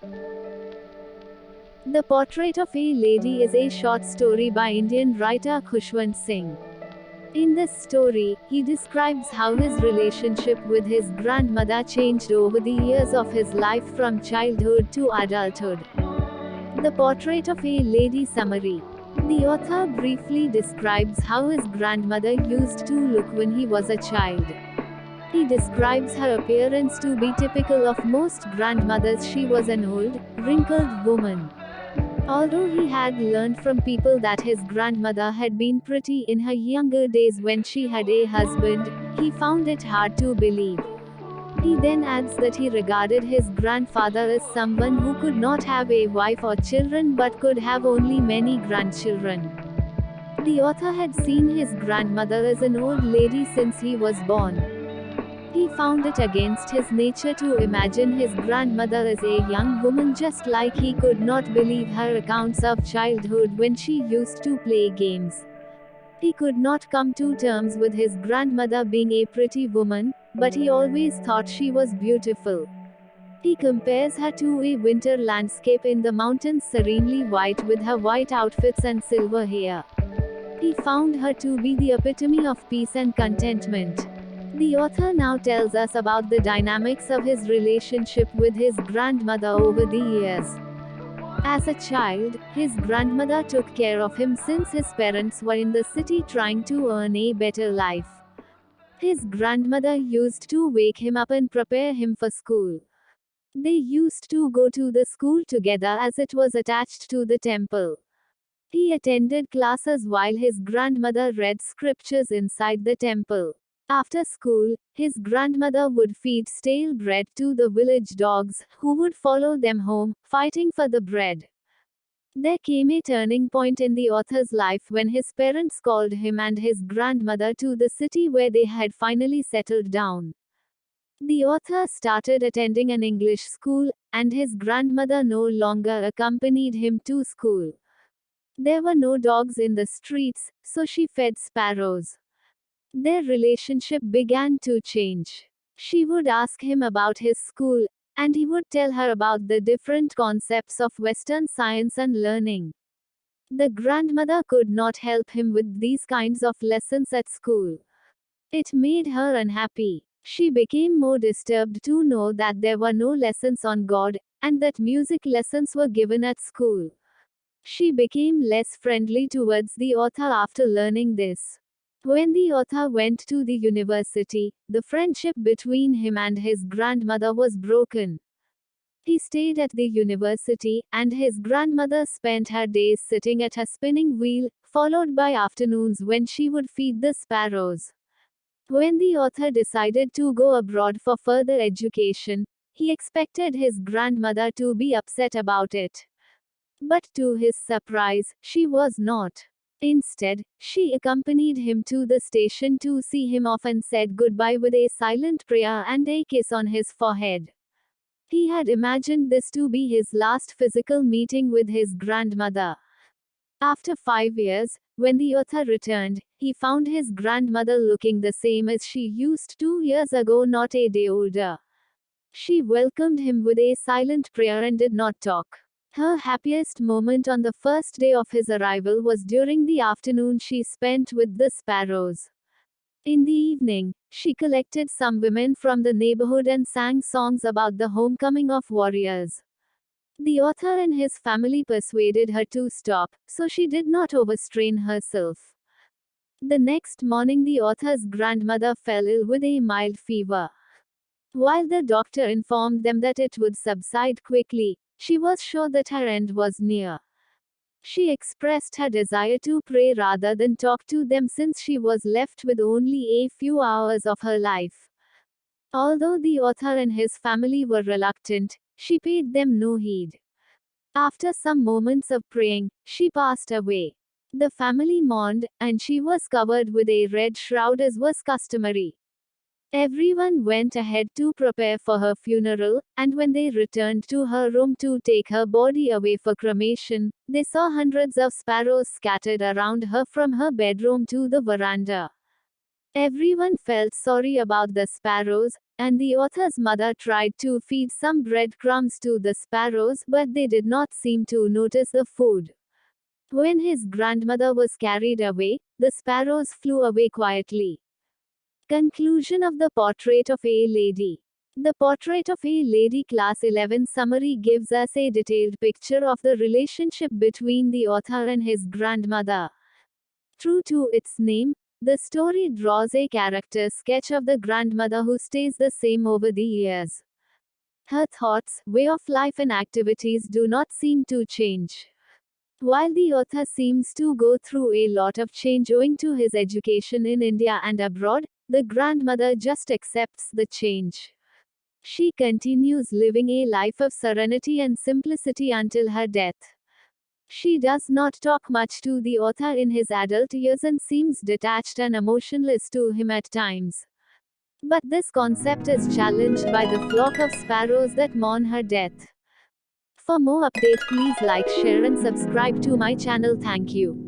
The Portrait of a Lady is a short story by Indian writer Khushwant Singh. In this story, he describes how his relationship with his grandmother changed over the years of his life from childhood to adulthood. The Portrait of a Lady summary. The author briefly describes how his grandmother used to look when he was a child. He describes her appearance to be typical of most grandmothers. She was an old, wrinkled woman. Although he had learned from people that his grandmother had been pretty in her younger days when she had a husband, he found it hard to believe. He then adds that he regarded his grandfather as someone who could not have a wife or children but could have only many grandchildren. The author had seen his grandmother as an old lady since he was born. He found it against his nature to imagine his grandmother as a young woman, just like he could not believe her accounts of childhood when she used to play games. He could not come to terms with his grandmother being a pretty woman, but he always thought she was beautiful. He compares her to a winter landscape in the mountains, serenely white with her white outfits and silver hair. He found her to be the epitome of peace and contentment. The author now tells us about the dynamics of his relationship with his grandmother over the years. As a child, his grandmother took care of him since his parents were in the city trying to earn a better life. His grandmother used to wake him up and prepare him for school. They used to go to the school together as it was attached to the temple. He attended classes while his grandmother read scriptures inside the temple. After school, his grandmother would feed stale bread to the village dogs, who would follow them home, fighting for the bread. There came a turning point in the author's life when his parents called him and his grandmother to the city where they had finally settled down. The author started attending an English school, and his grandmother no longer accompanied him to school. There were no dogs in the streets, so she fed sparrows. Their relationship began to change. She would ask him about his school, and he would tell her about the different concepts of Western science and learning. The grandmother could not help him with these kinds of lessons at school. It made her unhappy. She became more disturbed to know that there were no lessons on God, and that music lessons were given at school. She became less friendly towards the author after learning this. When the author went to the university, the friendship between him and his grandmother was broken. He stayed at the university, and his grandmother spent her days sitting at her spinning wheel, followed by afternoons when she would feed the sparrows. When the author decided to go abroad for further education, he expected his grandmother to be upset about it. But to his surprise, she was not. Instead, she accompanied him to the station to see him off and said goodbye with a silent prayer and a kiss on his forehead. He had imagined this to be his last physical meeting with his grandmother. After 5 years, when the author returned, he found his grandmother looking the same as she used 2 years ago, not a day older. She welcomed him with a silent prayer and did not talk. Her happiest moment on the first day of his arrival was during the afternoon she spent with the sparrows. In the evening, she collected some women from the neighborhood and sang songs about the homecoming of warriors. The author and his family persuaded her to stop, so she did not overstrain herself. The next morning, the author's grandmother fell ill with a mild fever. While the doctor informed them that it would subside quickly, she was sure that her end was near. She expressed her desire to pray rather than talk to them since she was left with only a few hours of her life. Although the author and his family were reluctant, she paid them no heed. After some moments of praying, she passed away. The family mourned, and she was covered with a red shroud as was customary. Everyone went ahead to prepare for her funeral, and when they returned to her room to take her body away for cremation, they saw hundreds of sparrows scattered around her from her bedroom to the veranda. Everyone felt sorry about the sparrows, and the author's mother tried to feed some breadcrumbs to the sparrows, but they did not seem to notice the food. When his grandmother was carried away, the sparrows flew away quietly. Conclusion of the Portrait of a Lady. The Portrait of a Lady Class 11 summary gives us a detailed picture of the relationship between the author and his grandmother. True to its name, the story draws a character sketch of the grandmother who stays the same over the years. Her thoughts, way of life, and activities do not seem to change. While the author seems to go through a lot of change owing to his education in India and abroad, the grandmother just accepts the change. She continues living a life of serenity and simplicity until her death. She does not talk much to the author in his adult years and seems detached and emotionless to him at times. But this concept is challenged by the flock of sparrows that mourn her death. For more updates, please like, share and subscribe to my channel. Thank you.